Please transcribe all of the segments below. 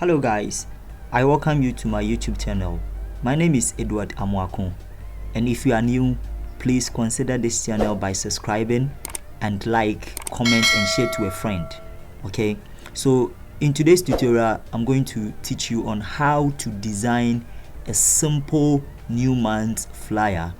Hello guys, I welcome you to my YouTube channel. My name is Edward Amuakon, and if you are new, please consider this channel by subscribing and like, comment and share to a friend. Okay, so in today's tutorial I'm going to teach you on how to design a simple new month flyer,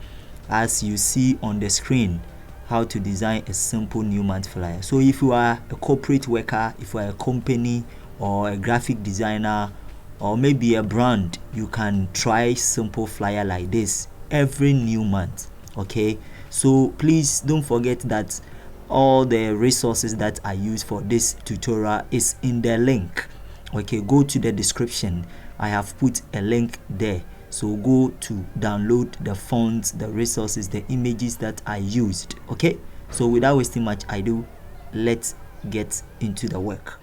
as you see on the screen. How to design a simple new month flyer. So if you are a corporate worker, if you are a company or a graphic designer or maybe a brand, you can try simple flyer like this every new month. Okay, so please don't forget that all the resources that I use for this tutorial is in the link. Okay, go to the description. I have put a link there, so go to download the fonts, the resources, the images that I used. Okay, so without wasting much ado, let's get into the work.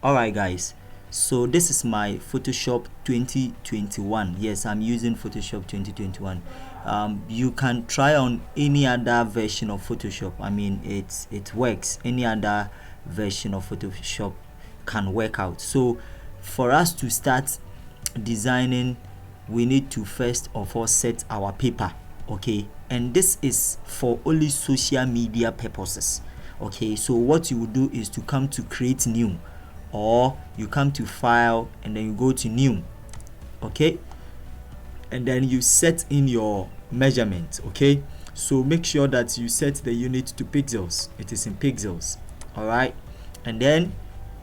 Alright guys, so this is my Photoshop 2021. Yes, I'm using Photoshop 2021. You can try on any other version of Photoshop. I mean, it works. Any other version of Photoshop can work out. So for us to start designing, we need to first of all set our paper. Okay, and this is for only social media purposes. Okay, so what you will do is to come to create new, or you come to file and then you go to new. Okay, and then you set in your measurement. Okay, so make sure that you set the unit to pixels. It is in pixels. All right, and then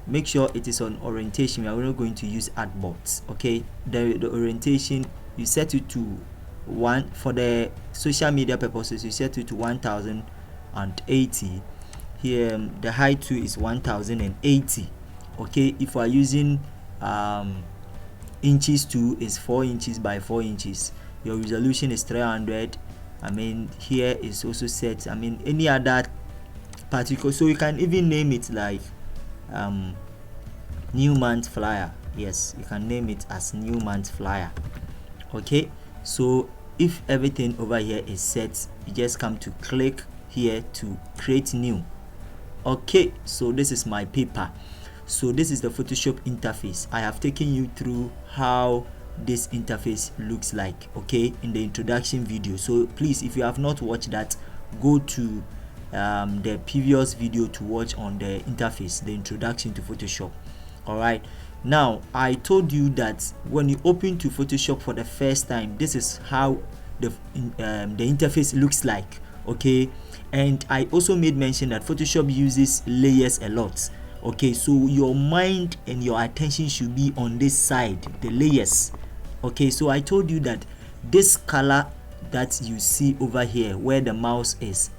make sure it is on orientation. We are not going to use artboards. Okay, the orientation, you set it to 1. For the social media purposes, you set it to 1080. Here the height too is 1080. Okay, if we are using inches too, is 4 inches by 4 inches. Your resolution is 300. I mean, here is also set. I mean, any other particular, so you can even name it like new month flyer. Yes, you can name it as new month flyer. Okay, so if everything over here is set, you just come to click here to create new. Okay, so this is my paper. So this is the Photoshop interface. I have taken you through how this interface looks like, okay, in the introduction video. So please, if you have not watched that, go to the previous video to watch on the interface, the introduction to Photoshop. All right, now I told you that when you open to Photoshop for the first time, this is how the interface looks like. Okay, and I also made mention that Photoshop uses layers a lot. Okay, so your mind and your attention should be on this side, the layers. Okay, so I told you that this color that you see over here where the mouse is,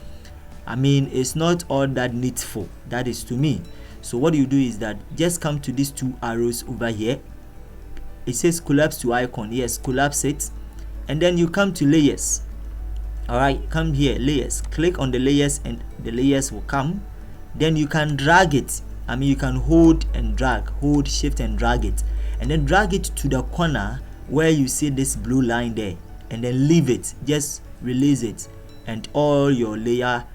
I mean, it's not all that needful. That is to me. So what you do is that just come to these two arrows over here. It says collapse to icon. Yes, collapse it, and then you come to layers. All right, come here, layers. Click on the layers and the layers will come. Then you can drag it. I mean, you can hold and drag, hold, shift and drag it, and then drag it to the corner where you see this blue line there, and then leave it. Just release it, and all your layer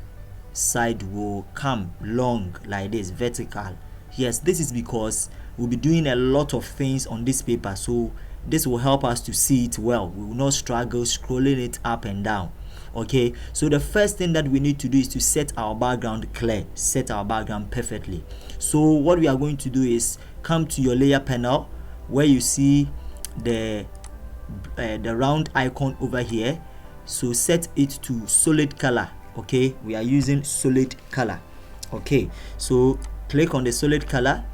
side will come long like this, vertical. Yes, this is because we'll be doing a lot of things on this paper, so this will help us to see it well. We will not struggle scrolling it up and down. Okay, so the first thing that we need to do is to set our background clear, set our background perfectly. So what we are going to do is come to your layer panel where you see the round icon over here. So set it to solid color. Okay, we are using solid color. Okay, so click on the solid color,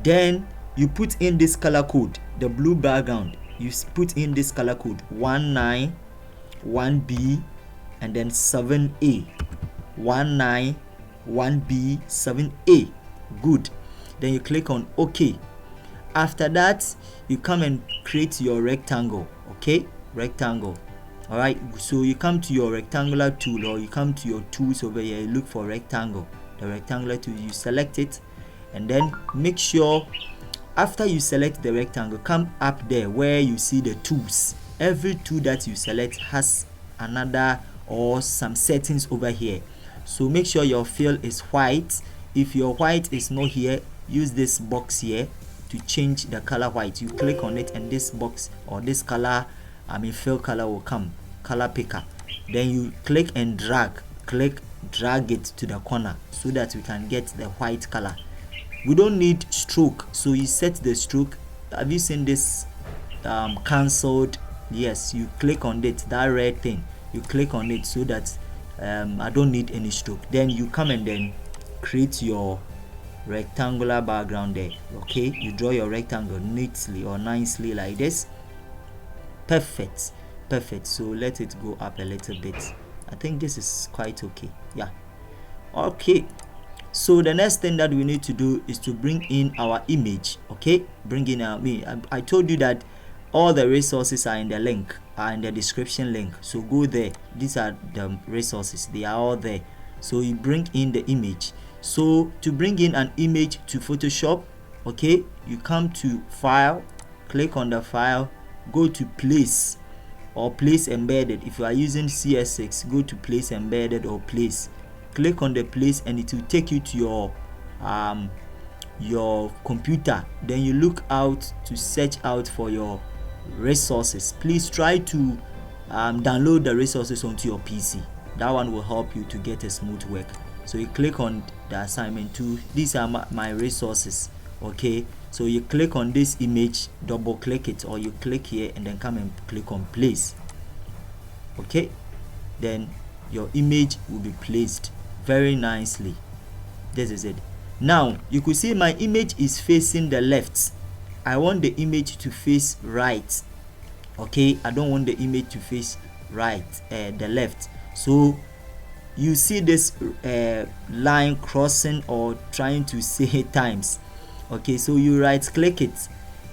then you put in this color code, the blue background. You put in this color code 191B and then 7A. 191B 7A. Good. Then you click on OK. After that, you come and create your rectangle. Okay, rectangle. All right, so you come to your rectangular tool, or you come to your tools over here, you look for rectangle, the rectangular tool, you select it, and then make sure after you select the rectangle, come up there where you see the tools. Every tool that you select has another or some settings over here, so make sure your fill is white. If your white is not here, use this box here to change the color white. You click on it and this box or this color, fill color will come, color picker. Then you click and drag it to the corner so that we can get the white color. We don't need stroke, so you set the stroke. Have you seen this cancelled? Yes, you click on it, that red thing, you click on it so that I don't need any stroke. Then you come and then create your rectangular background there. Okay, you draw your rectangle neatly or nicely like this. Perfect. So let it go up a little bit. I think this is quite okay. Yeah, okay. So the next thing that we need to do is to bring in our image. Okay, bring in our image. I told you that all the resources are in the link, are in the description link, so go there. These are the resources, they are all there. So you bring in the image. So to bring in an image to Photoshop, okay, you come to file, click on the file, go to place or place embedded. If you are using CS6, go to place embedded or place. Click on the place and it will take you to your computer. Then you look out to search out for your resources. Please try to download the resources onto your PC. That one will help you to get a smooth work. So you click on the assignment 2. These are my resources. Okay, so you click on this image, double click it, or you click here and then come and click on place. Okay, then your image will be placed very nicely. This is it. Now you could see my image is facing the left. I want the image to face right. Okay, I don't want the image to face right, the left. So you see this line crossing or trying to say times. Okay, so you right click it.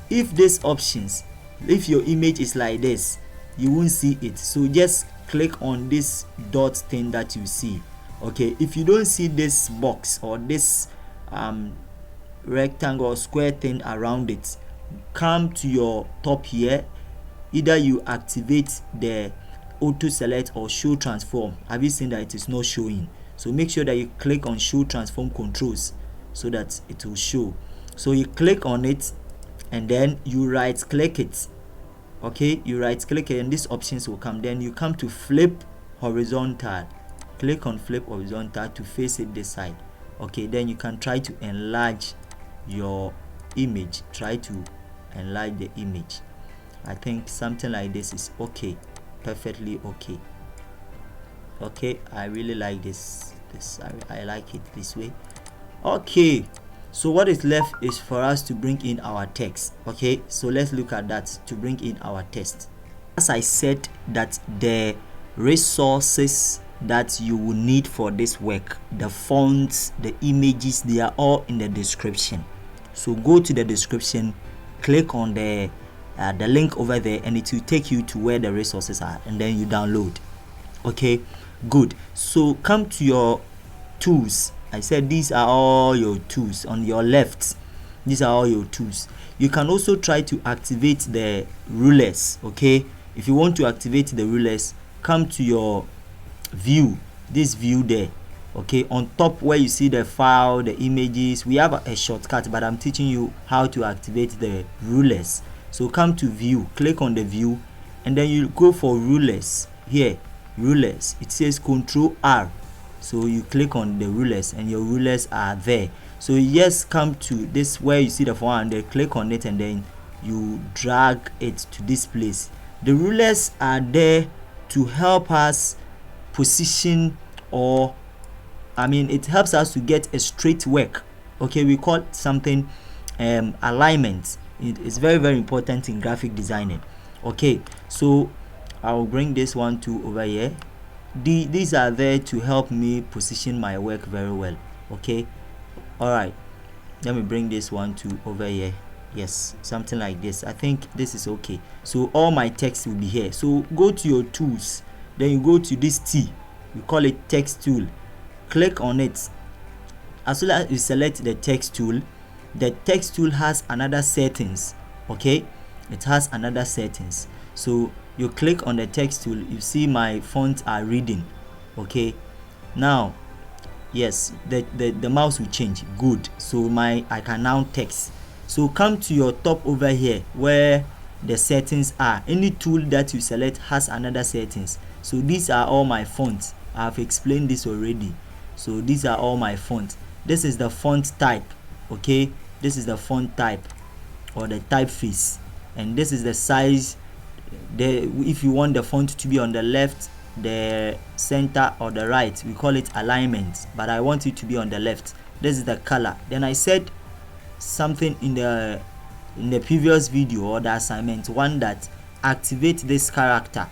If these options, if your image is like this, you won't see it. So just click on this dot thing that you see. Okay, if you don't see this box or this rectangle or square thing around it, come to your top here. Either you activate the auto select or show transform. Have you seen that it is not showing? So make sure that you click on show transform controls so that it will show. So you click on it and then you right click it. Okay, you right click it and these options will come. Then you come to flip horizontal. Click on flip horizontal to face it this side. Okay, then you can try to enlarge your image. Try to enlarge the image. I think something like this is okay, perfectly okay. Okay, I really like this. I like it this way. Okay, so what is left is for us to bring in our text. Okay, so let's look at that to bring in our text. As I said, that the resources that you will need for this work, the fonts, the images, they are all in the description. So go to the description, click on the link over there, and it will take you to where the resources are, and then you download. Okay, good. So come to your tools. I said these are all your tools on your left. These are all your tools. You can also try to activate the rulers. Okay, if you want to activate the rulers, come to your view, this view there. Okay, on top where you see the file, the images, we have a shortcut, but I'm teaching you how to activate the rulers. So come to view, click on the view, and then you go for rulers. Here, rulers, it says Control R. So you click on the rulers and your rulers are there. So you just come to this where you see the 400, click on it, and then you drag it to this place. The rulers are there to help us position, or it helps us to get a straight work. Okay, we call it something alignment. It is very, very important in graphic designing. Okay, so I'll bring this one to over here. These are there to help me position my work very well. Okay, all right, let me bring this one to over here. Yes, something like this. I think this is okay. So all my text will be here. So go to your tools, then you go to this T, we call it text tool. Click on it. As soon as you select the text tool, the text tool has another settings. Okay, it has another settings. So you click on the text tool, you see my fonts are reading. Okay, now yes, the mouse will change. Good. So I can now text. So come to your top over here where the settings are. Any tool that you select has another settings. So these are all my fonts. I have explained this already. So these are all my fonts. This is the font type. Okay, this is the font type or the typeface, and this is the size. If you want the font to be on the left, the center, or the right, we call it alignment, but I want it to be on the left. This is the color. Then I said something in the previous video or the assignment one that activate this character.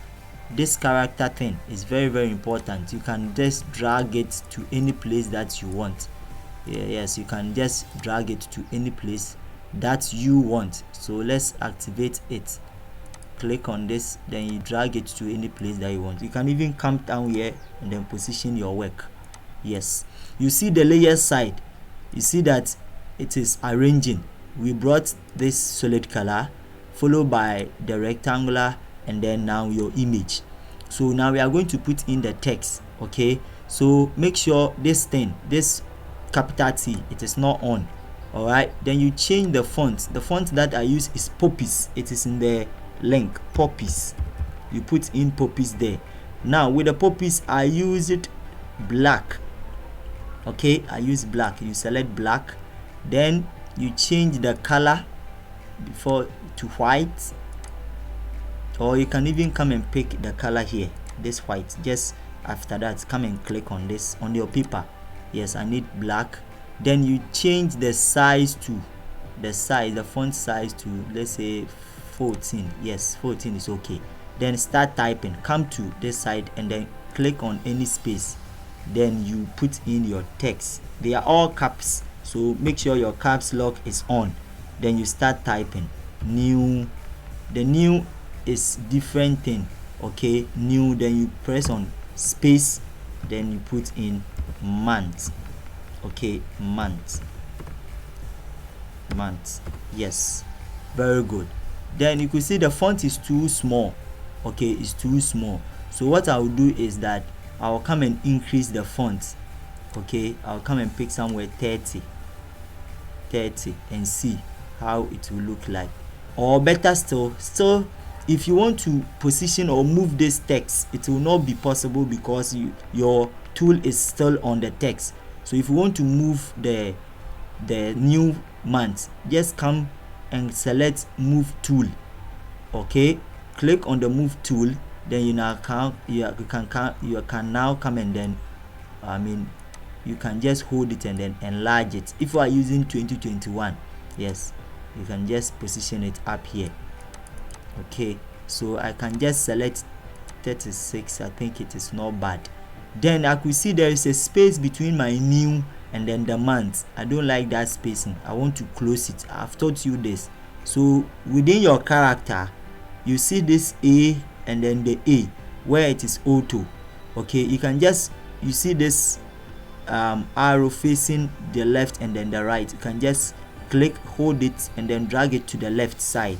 This character thing is very, very important. You can just drag it to any place that you want. Yes, you can just drag it to any place that you want. So let's activate it. Click on this, then you drag it to any place that you want. You can even come down here and then position your work. Yes, you see the layer side, you see that it is arranging. We brought this solid color followed by the rectangular and then now your image. So now we are going to put in the text. Okay, so make sure this thing, this capital T, it is not on. All right, then you change the font. The font that I use is Poppies. It is in the link, Poppies. You put in Poppies there. Now with the Poppies, I use it black. Okay, I use black. You select black, then you change the color before to white, or you can even come and pick the color here, this white. Just after that, come and click on this on your paper. Yes, I need black. Then you change the size to the font size to, let's say 14. Yes, 14 is okay. Then start typing. Come to this side and then click on any space. Then you put in your text. They are all caps, so make sure your caps lock is on. Then you start typing. New. The new is different thing. Okay, new. Then you press on space. Then you put in month. Okay, month. Yes, very good. Then you could see the font is too small. Okay, it's too small. So what I will do is that I'll come and increase the font. Okay, I'll come and pick somewhere 30 and see how it will look like. Or better still, if you want to position or move this text, it will not be possible because your tool is still on the text. So if you want to move the new month, just come and select move tool. Okay, click on the move tool. Then you can now come and then you can just hold it and then enlarge it. If you are using 2021, yes, you can just position it up here. Okay, so I can just select 36. I think it is not bad. Then I could see there is a space between my new and then the month. I don't like that spacing. I want to close it. I've taught you this. So within your character, you see this A and then the A where it is auto. Okay, you see this arrow facing the left and then the right. You can just click, hold it and then drag it to the left side,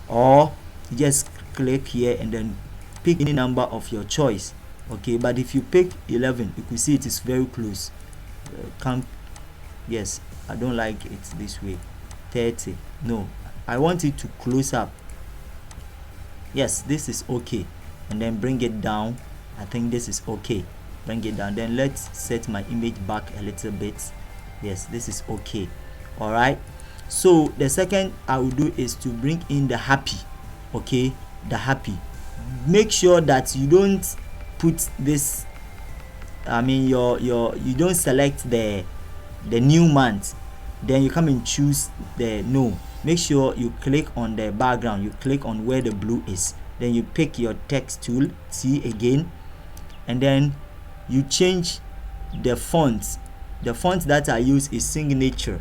or just click here and then pick any number of your choice. Okay, but if you pick 11, you can see it is very close. Yes, I don't like it this way. 30, no, I want it to close up. Yes, this is okay. And then bring it down. I think this is okay. Bring it down. Then let's set my image back a little bit. Yes, this is okay. All right, so the second I will do is to bring in the happy. Okay, the happy. Make sure that you don't put this, you don't select the new month, then you come and choose the no. Make sure you click on the background, you click on where the blue is, then you pick your text tool, T again, and then you change the font. The font that I use is signature.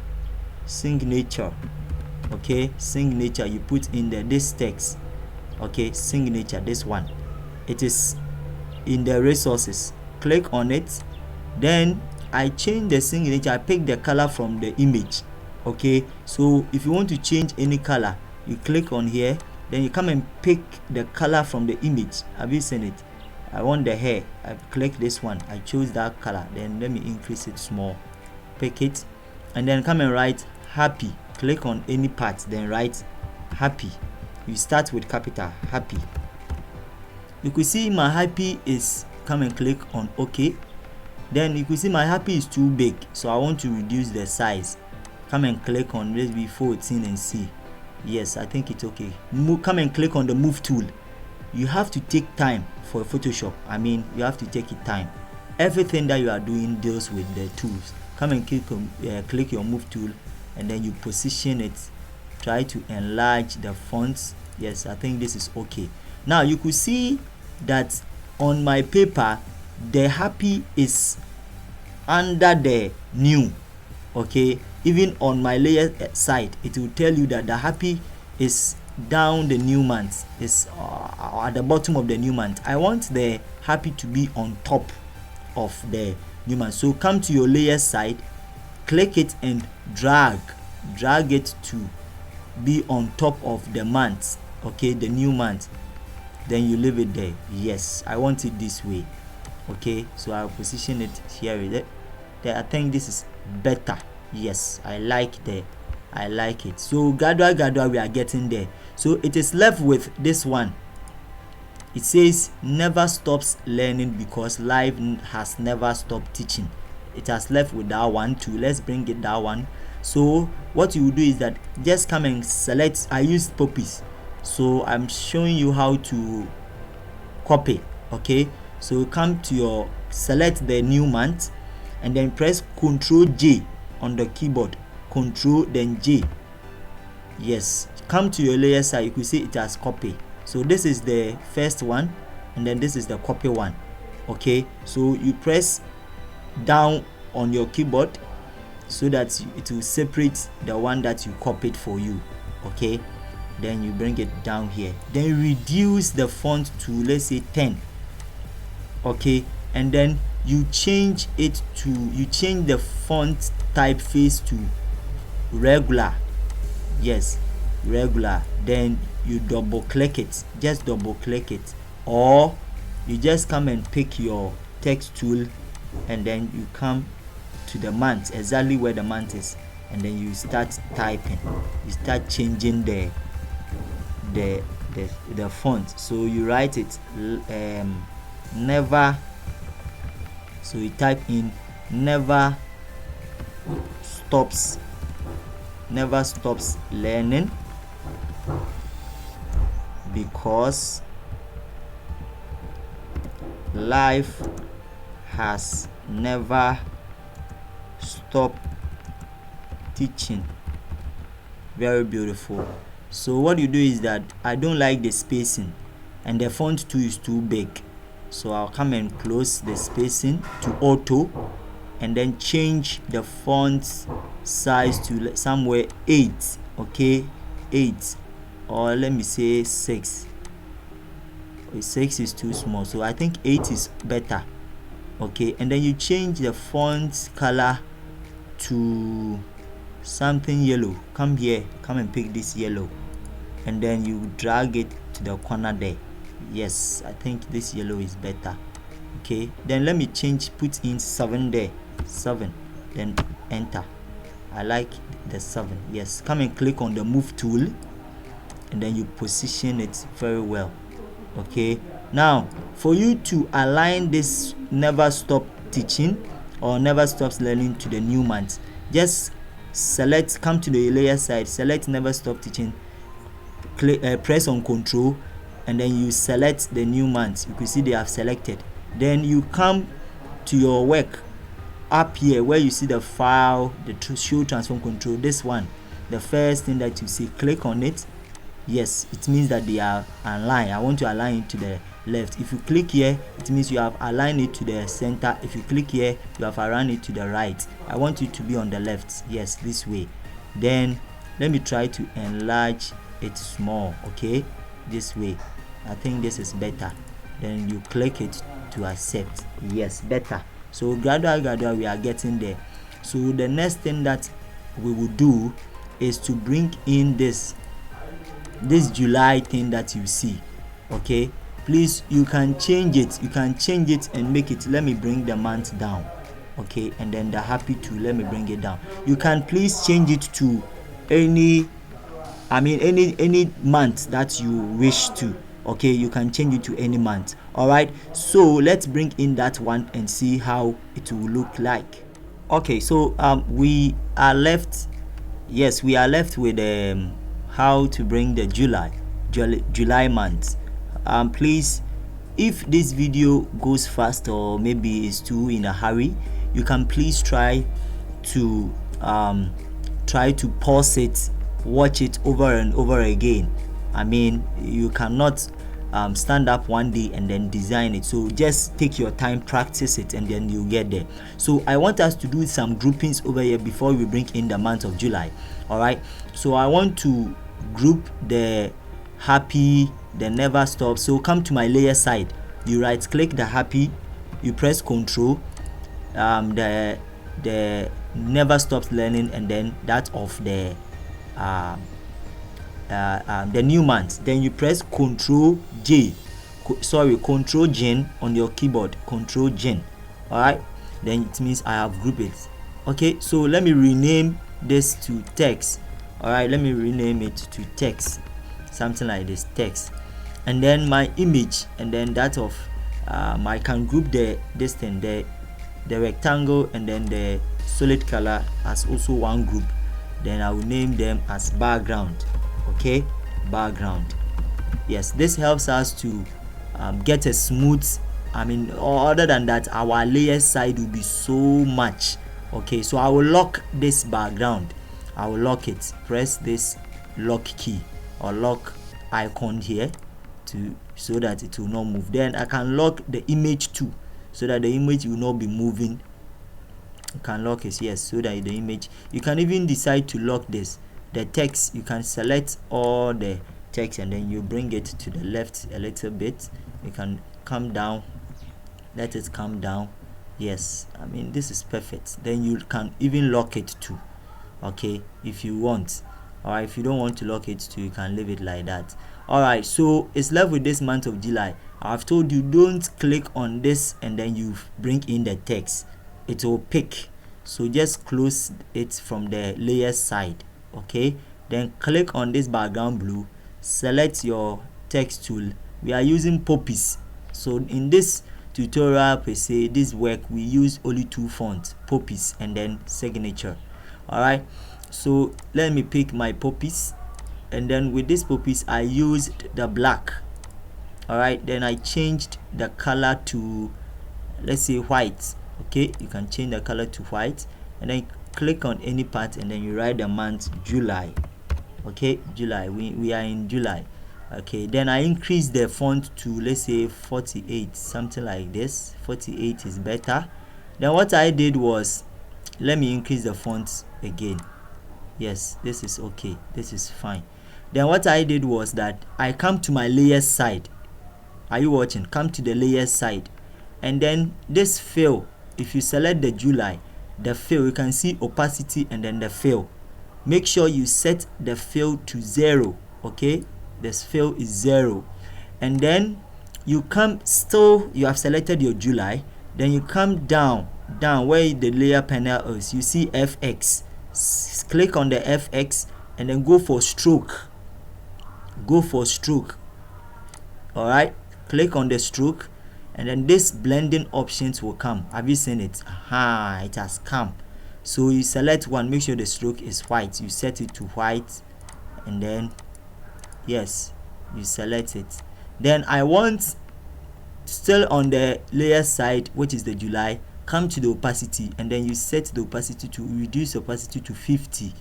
Okay, signature. You put in this text. Okay, signature, this one, it is in the resources. Click on it, then I change the signature. I pick the color from the image. Okay, so if you want to change any color, you click on here, then you come and pick the color from the image. Have you seen it? I want the hair. I click this one, I choose that color, then let me increase it small, pick it, and then come and write happy. click on any part, then write happy. You start with capital happy. You could see my happy is, come and click on OK. Then you could see my happy is too big, so I want to reduce the size. Come and click on maybe 14 and see. Yes, I think it's okay. Come and click on the move tool. You have to take time for Photoshop. I mean, you have to take it time. Everything that you are doing deals with the tools. Come and click your move tool, and then you position it. Try to enlarge the fonts. Yes, I think this is okay. Now you could see that on my paper the happy is under the new. Okay, even on my layer side it will tell you that the happy is down the new month, is at the bottom of the new month. I want the happy to be on top of the new month. So come to your layer side, click it and drag it to be on top of the month. Okay, the new month. Then you leave it there. Yes, I want it this way. Okay, so I'll position it here with it. There, I think this is better. Yes, I like it. So gradual we are getting there. So it is left with this one. It says never stops learning because life has never stopped teaching. It has left with that one too. Let's bring it that one. So what you will do is that just come and select. I used poppies, so I'm showing you how to copy. Okay, so come to your, select the new month and then press Ctrl J on the keyboard. Ctrl then J. Yes, come to your layer side. You can see it has copy. So this is the first one, and then this is the copy one. Okay, so you press down on your keyboard so that it will separate the one that you copied for you. Okay, then you bring it down here, then reduce the font to, let's say, 10. Okay, and then you change it to, you change the font typeface to regular. Yes, regular. Then you double click it, just double click it, or you just come and pick your text tool and then you come to the month, exactly where the month is, and then you start typing. You start changing the font. So you write it never, so you type in never stops learning because life has never stopped teaching. Very beautiful. So what you do is that I don't like the spacing and the font too is too big, so I'll come and close the spacing to auto and then change the font size to somewhere 8. Okay, 8, or let me say 6. 6 is too small, so I think 8 is better. Okay, and then you change the font color to something yellow. Come here, come and pick this yellow, and then you drag it to the corner there. Yes, I think this yellow is better. Okay, then let me change, put in 7 there, 7, then enter. I like the 7. Yes, come and click on the move tool and then you position it very well. Okay, now for you to align this never stop teaching or never stops learning to the new month, just select, come to the layer side, select never stop teaching, press on Control, and then you select the new month. You can see they have selected. Then you come to your work up here where you see the file, the show transform control, this one, the first thing that you see, click on it. Yes, it means that they are aligned. I want to align it to the left. If you click here, it means you have aligned it to the center. If you click here, you have aligned it to the right. I want it to be on the left. Yes, this way. Then let me try to enlarge it small. Okay, this way. I think this is better. Then you click it to accept. Yes, better. So gradual we are getting there. So the next thing that we will do is to bring in this July thing that you see. Okay, please, you can change it and make it, let me bring the month down. Okay, and then the happy too, let me bring it down. You can please change it to any any month that you wish to. Okay, you can change it to any month. All right, so let's bring in that one and see how it will look like. Okay, so we are left, yes, we are left with how to bring the July month. Please, if this video goes fast or maybe is too in a hurry, you can please try to pause it, watch it over and over again. You cannot stand up one day and then design it. So just take your time, practice it, and then you get there. So I want us to do some groupings over here before we bring in the month of July. All right, so I want to group the happy, the never stop. So come to my layer side, you right click the happy, you press Control, the never stops learning, and then that of the new month. Then you press Control J, Control Gen on your keyboard, Control Gen. All right, then it means I have grouped it. Okay, so let me rename this to text. All right, let me rename it to text, something like this, text. And then my image, and then that of I can group this thing, the rectangle and then the solid color as also one group. Then I will name them as background. Okay, background. Yes, this helps us to get a smooth, or other than that, our layer side will be so much. Okay, so I will lock this background, I will lock it, press this lock key or lock icon here so that it will not move. Then I can lock the image too, so that the image will not be moving. You can lock it, yes, so that the image, you can even decide to lock this, the text. You can select all the text and then you bring it to the left a little bit. You can come down, let it come down. Yes, this is perfect. Then you can even lock it too, okay, if you want. All right, if you don't want to lock it too, you can leave it like that. All right, so it's left with this month of July. I've told you, don't click on this and then you bring in the text, it will pick. So just close it from the layer side. Okay, then click on this background blue, select your text tool. We are using Poppies. So in this tutorial per se, this work, we use only two fonts, Poppies and then Signature. All right, so let me pick my Poppies, and then with this Poppies I used the black. All right, then I changed the color to, let's say, white. Okay, you can change the color to white, and then click on any part and then you write the month July. Okay, July, we are in July. Okay, then I increase the font to, let's say, 48, something like this. 48 is better. Then what I did was, let me increase the font again. Yes, this is okay, this is fine. Then what I did was that I come to my layer side. Are you watching? Come to the layer side, and then this fill, if you select the July, the fill, you can see opacity and then the fill. Make sure you set the fill to 0. Okay, this fill is 0. And then you come, still you have selected your July, then you come down where the layer panel is, you see FX. Click on the FX and then go for stroke. All right, click on the stroke, and then this blending options will come. Have you seen it? It has come. So you select one, make sure the stroke is white, you set it to white, and then yes, you select it. Then I want, still on the layer side, which is the July, come to the opacity, and then you set the opacity to, reduce opacity to 50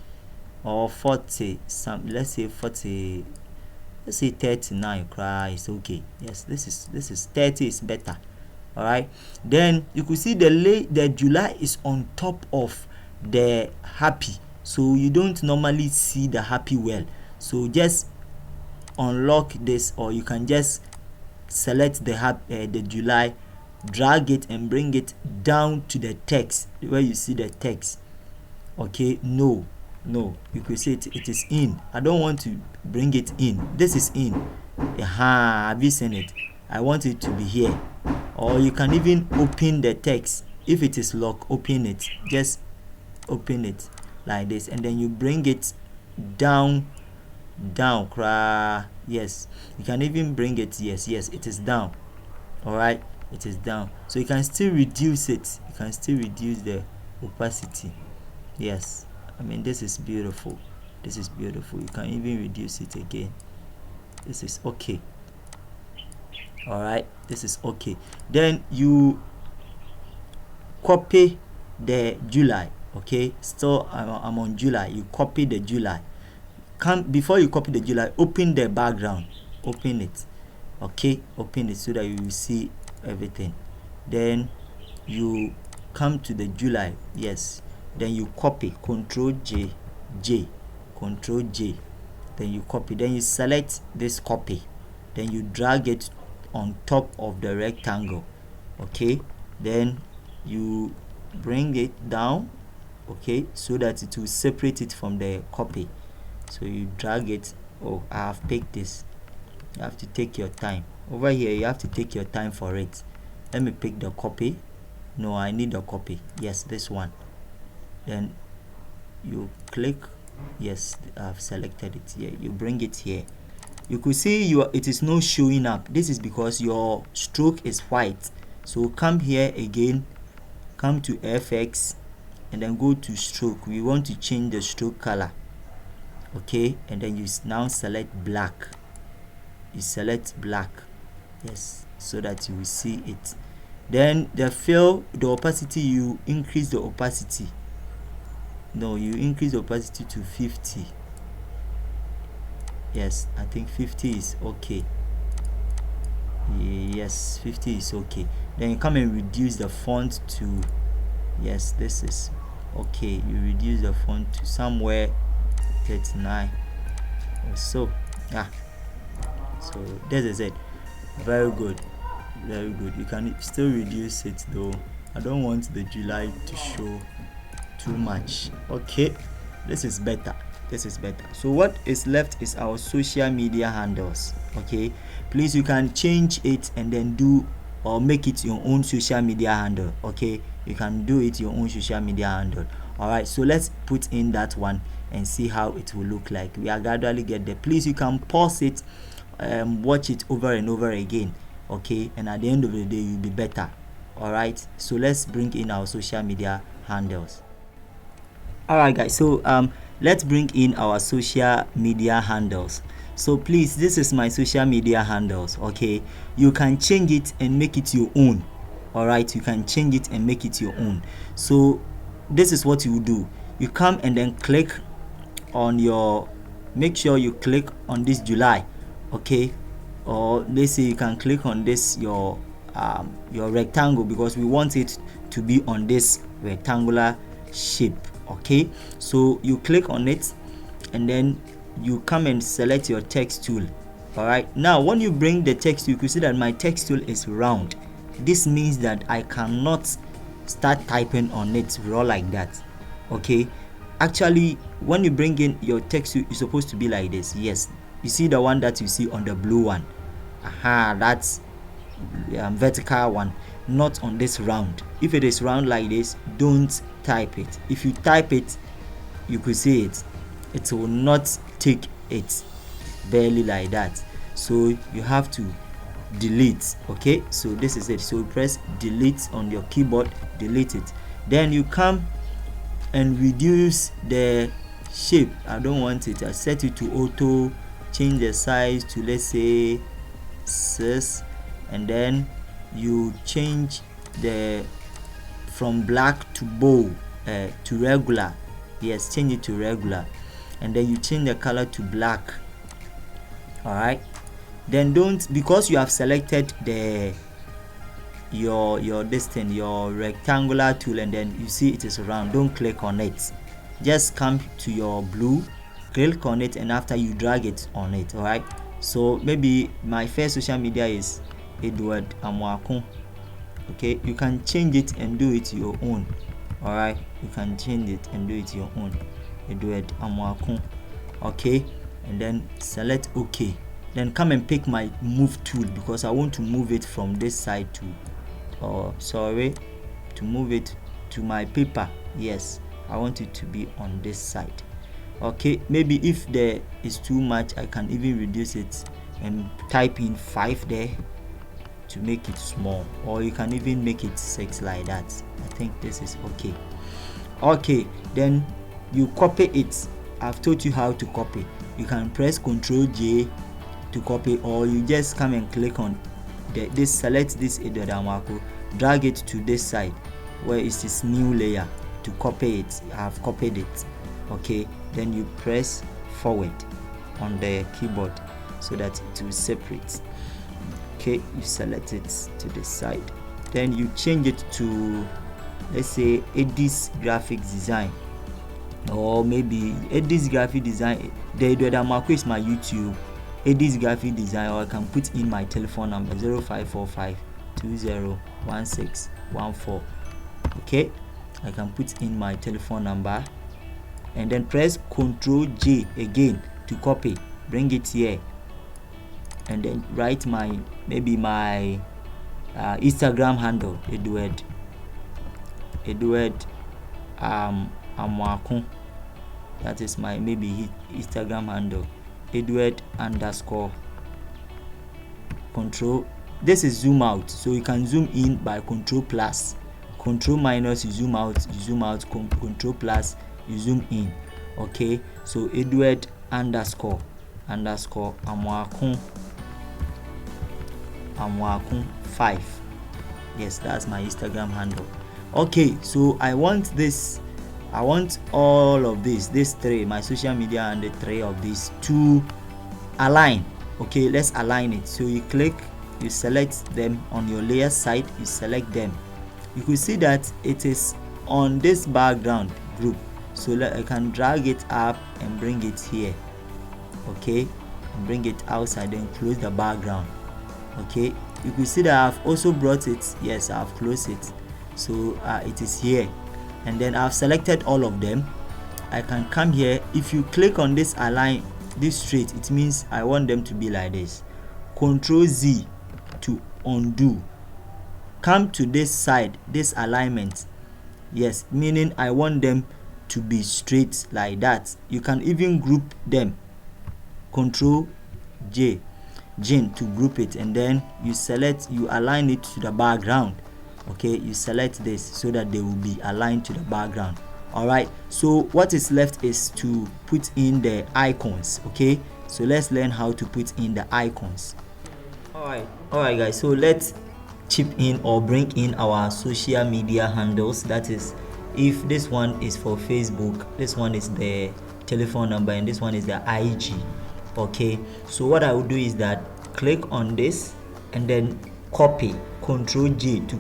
or 40, let's say 40, let's say 39. It's okay. Yes, this is 30 is better. All right, then you could see the July is on top of the happy, so you don't normally see the happy well. So just unlock this, or you can just select the July, drag it and bring it down to the text where you see the text. Okay, no, you could see it is in. I don't want to bring it in. This is in. Have you seen it? I want it to be here. Or you can even open the text. If it is locked, open it. Just open it like this, and then you bring it down yes, you can even bring it, yes, it is down. All right, it is down, so you can still reduce it, you can still reduce the opacity. Yes, I mean, this is beautiful, this is beautiful. You can even reduce it again. This is okay. All right, this is okay. Then you copy the July. Okay, still I'm on July. You copy the July. Before you copy the July, open the background, open it. Okay, open it so that you will see everything. Then you come to the July, yes, then you copy, Control J, Control J, then you copy, then you select this copy, then you drag it on top of the rectangle. Okay, then you bring it down, okay, so that it will separate it from the copy. So you drag it. Oh, I have picked this. You have to take your time over here, you have to take your time for it. Let me pick the copy. No, I need a copy. Yes, this one. Then you click, yes, I've selected it here. You bring it here. You could see it is not showing up. This is because your stroke is white. So come here again, come to FX, and then go to stroke. We want to change the stroke color. Okay, and then you now select black. You select black, yes, so that you will see it. Then the fill, the opacity, you increase the opacity. No, you increase the opacity to 50. Yes, I think 50 is okay. Yes, 50 is okay. Then you come and reduce the font to, yes, this is okay. You reduce the font to somewhere 39 or so. Yeah, so this is it. Very good, very good. You can still reduce it though. I don't want the July to show too much. Okay, this is better, this is better. So what is left is our social media handles. Okay, please, you can change it and then do or make it your own social media handle. Okay, you can do it your own social media handle. All right, so let's put in that one and see how it will look like. We are gradually get there. Please, you can pause it, watch it over and over again. Okay, and at the end of the day you'll be better. All right, so let's bring in our social media handles. All right, guys, so let's bring in our social media handles. So please, this is my social media handles. Okay, you can change it and make it your own. All right, you can change it and make it your own. So this is what you do. You come and then click on your, make sure you click on this July. Okay, or let's say you can click on this your rectangle, because we want it to be on this rectangular shape. Okay, so you click on it and then you come and select your text tool. All right, now when you bring the text, you can see that my text tool is round. This means that I cannot start typing on it raw like that. Okay, actually when you bring in your text tool, it's supposed to be like this. Yes, you see the one that you see on the blue one. That's vertical one, not on this round. If it is round like this, don't type it. If you type it, you could see it will not take it barely like that. So you have to delete. Okay, so this is it. So you press delete on your keyboard, delete it. Then you come and reduce the shape. I don't want it. I set it to auto, change the size to, let's say, 6, and then you change the from black to bold to regular. Yes, change it to regular, and then you change the color to black. All right, then don't, because you have selected your distance, your rectangular tool, and then you see it is round, don't click on it. Just come to your blue, click on it, and after you drag it on it. All right, so maybe my first social media is Edward Amwakun. Okay, you can change it and do it your own. All right, you can change it and do it your own, Edward Amwakun. Okay, and then select OK. Then come and pick my move tool, because I want to move it from this side to to move it to my paper. Yes, I want it to be on this side. Okay, maybe if there is too much, I can even reduce it and type in 5 there to make it small, or you can even make it 6 like that. I think this is okay. Okay, then you copy it. I've taught you how to copy. You can press Ctrl J to copy, or you just come and click on this, select this Edodamako, drag it to this side where it is new layer to copy it. I have copied it. Okay, then you press forward on the keyboard so that it will separate. Okay, you select it to the side, then you change it to, let's say, Edis graphics design, or maybe Edis graphic design. The Edodamako is my YouTube. Edis graphic design, or I can put in my telephone number 0545 201614. Okay, I can put in my telephone number and then press Ctrl J again to copy, bring it here, and then write my Instagram handle, Edward Amwakun. That is my Instagram handle, Edward_ control. This is zoom out, so you can zoom in by Control plus, Control minus, you zoom out, Control plus, you zoom in. Okay, so Edward_ Amwakun 5. Yes, that's my Instagram handle. Okay, so I want all of these 3, my social media and the 3 of these, to align. Okay, let's align it. So you select them on your layer side, you select them. You could see that it is on this background group, so I can drag it up and bring it here. Okay, bring it outside and close the background. Okay, you could see that I've also brought it. Yes, I've closed it, so it is here, and then I've selected all of them. I can come here. If you click on this align this straight, it means I want them to be like this. Ctrl Z to undo. Come to this side, this alignment. Yes, meaning I want them to be straight like that. You can even group them. Ctrl J to group it, and then you align it to the background. Okay, you select this so that they will be aligned to the background. All right, so what is left is to put in the icons. Okay, so let's learn how to put in the icons. All right guys, so let's chip in or bring in our social media handles. That is, if this one is for Facebook, this one is the telephone number, and this one is the IG. Okay, so what I will do is that click on this and then copy, Ctrl J to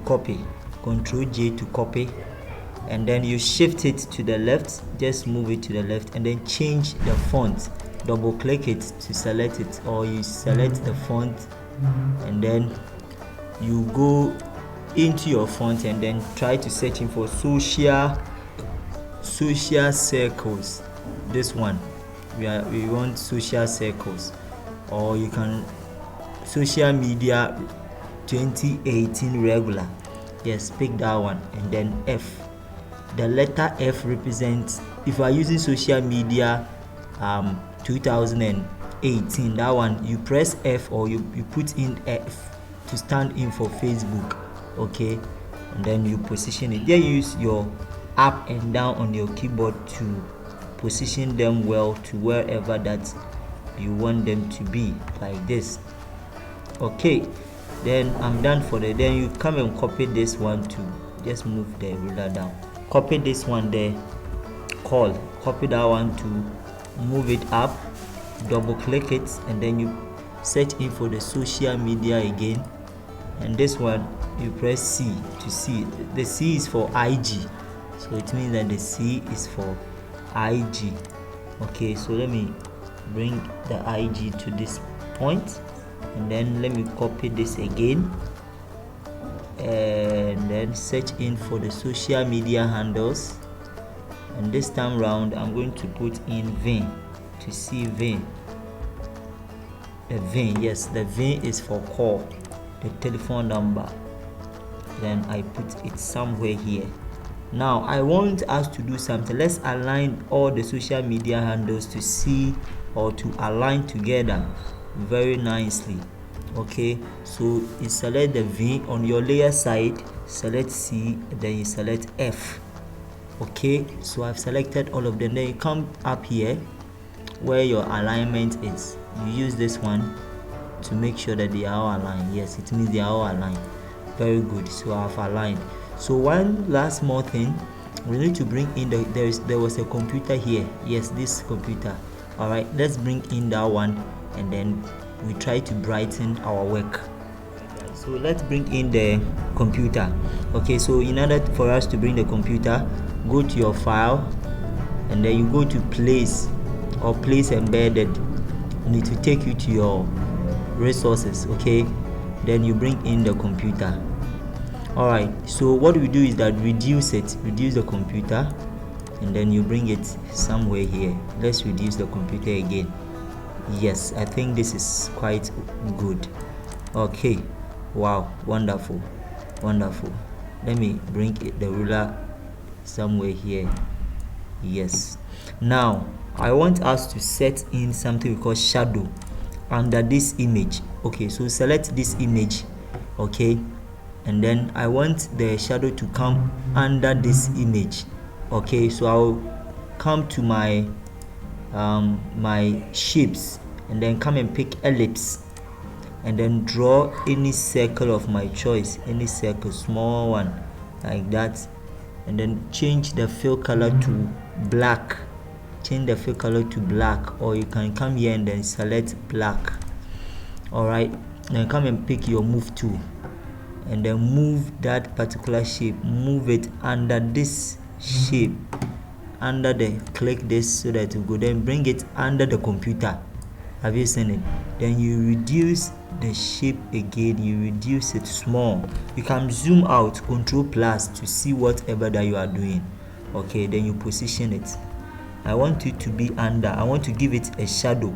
copy, and then you shift it to the left, just move it to the left, and then change the font. Double click it to select it, or you select the font and then you go into your font and then try to search in for social circles. This one, we want social circles, or you can social media 2018 regular. Yes, pick that one, and then F. The letter F represents, if you are using social media 2018, that one you press F, or you put in F to stand in for Facebook. Okay, and then you position it. Then use your up and down on your keyboard to position them well to wherever that you want them to be, like this. Okay, then I'm done for the. Then you come and copy this one to just move the ruler down. Copy this one there, copy that one to move it up, double click it, and then you search in for the social media again, and this one you press C to see. The C is for IG, so it means that the C is for IG. Okay, so let me bring the IG to this point, and then let me copy this again, and then search in for the social media handles, and this time round I'm going to put in VIN to see VIN. The VIN, yes, the VIN is for call, the telephone number. Then I put it somewhere here. Now I want us to do something. Let's align all the social media handles to see or to align together very nicely. Okay, so you select the V on your layer side, select C, and then you select F. Okay, so I've selected all of them. Then you come up here where your alignment is. You use this one to make sure that they are all aligned. Yes, it means they are all aligned. Very good. So I've aligned. So one last small thing, we need to bring in there was a computer here. Yes, this computer. All right, let's bring in that one, and then we try to brighten our work. So let's bring in the computer. Okay, so in order for us to bring the computer, go to your file, and then you go to place or place embedded, and it will take you to your resources. Okay, then you bring in the computer. All right, so what we do is that reduce the computer, and then you bring it somewhere here. Let's reduce the computer again. Yes, I think this is quite good. Okay, wow, wonderful. Let me bring the ruler somewhere here. Yes, now I want us to set in something we call shadow under this image. Okay, so select this image. Okay, and then I want the shadow to come under this image. Okay, so I'll come to my my shapes, and then come and pick ellipse, and then draw any circle of my choice, any circle, small one like that, and then change the fill color to black. Or you can come here and then select black. All right, then come and pick your move tool, and then move that particular shape, move it under this shape, click this so that you go, then bring it under the computer. Have you seen it? Then you reduce the shape again, you reduce it small. You can zoom out, Ctrl plus, to see whatever that you are doing. Okay, then you position it. I want it to be under, I want to give it a shadow.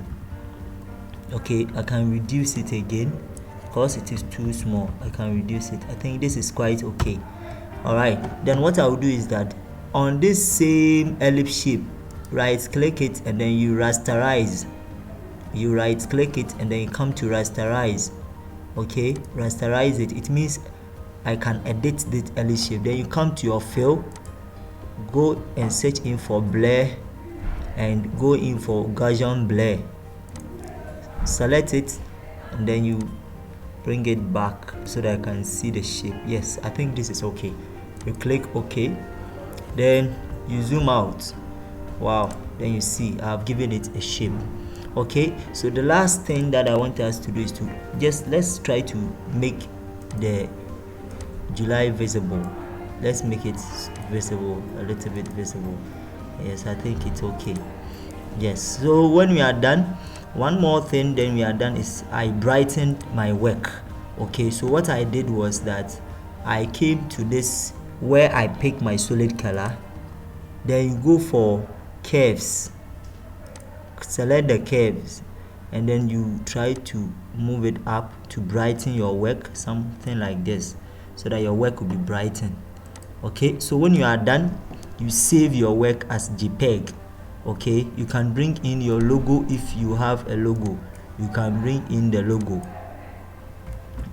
Okay, I can reduce it again because it is too small. I can reduce it. I think this is quite okay. All right, then what I will do is that on this same ellipse shape, right click it, and then you rasterize. You right click it, and then you come to rasterize. Okay, rasterize it. It means I can edit this ellipse shape. Then you come to your fill, go and search in for blur, and go in for Gaussian blur. Select it, and then you bring it back so that I can see the shape. Yes, I think this is okay. You click OK, then you zoom out. Wow, then you see I've given it a shape. Okay, so the last thing that I want us to do is to let's try to make the July visible. Let's make it visible, a little bit visible. Yes, I think it's okay. Yes, so when we are done, one more thing then we are done is I brightened my work. Okay, so what I did was that I came to this where I pick my solid color, then you go for curves, select the curves, and then you try to move it up to brighten your work, something like this, so that your work will be brightened. Okay, so when you are done, you save your work as JPEG. Okay, you can bring in your logo. If you have a logo, you can bring in the logo.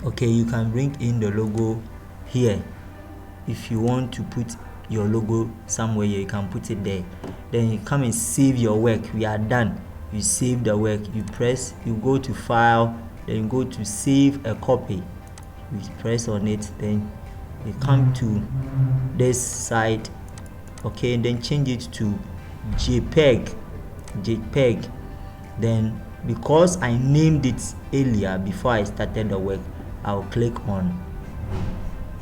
Okay, you can bring in the logo here. If you want to put your logo somewhere, you can put it there. Then you come and save your work. We are done. You save the work, you go to file, then you go to save a copy. You press on it, then you come to this side. Okay, and then change it to JPEG. Then because I named it earlier before I started the work, I'll click on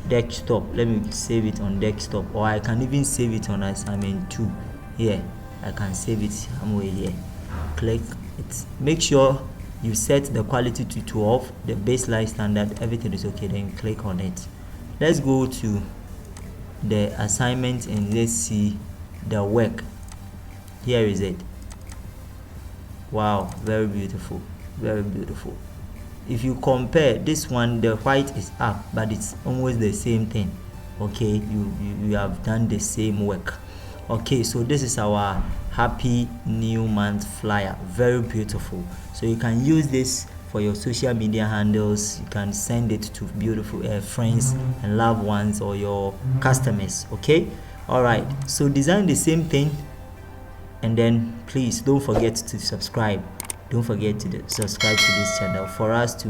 desktop. Let me save it on desktop, or I can even save it on assignment 2 here. I can save it somewhere here. Click it. Make sure you set the quality to 12, the baseline standard, everything is okay. Then click on it. Let's go to the assignment and let's see the work. Here is it. Wow, very beautiful, very beautiful. If you compare this one, the white is up, but it's almost the same thing. Okay, you have done the same work. Okay, so this is our happy new month flyer, very beautiful. So you can use this for your social media handles. You can send it to beautiful friends and loved ones or your customers. Okay, all right, so design the same thing, and then please don't forget to subscribe. Don't forget to subscribe to this channel for us to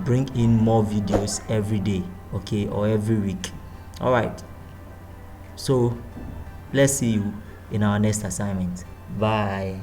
bring in more videos every day, okay, or every week. All right, so let's see you in our next assignment. Bye.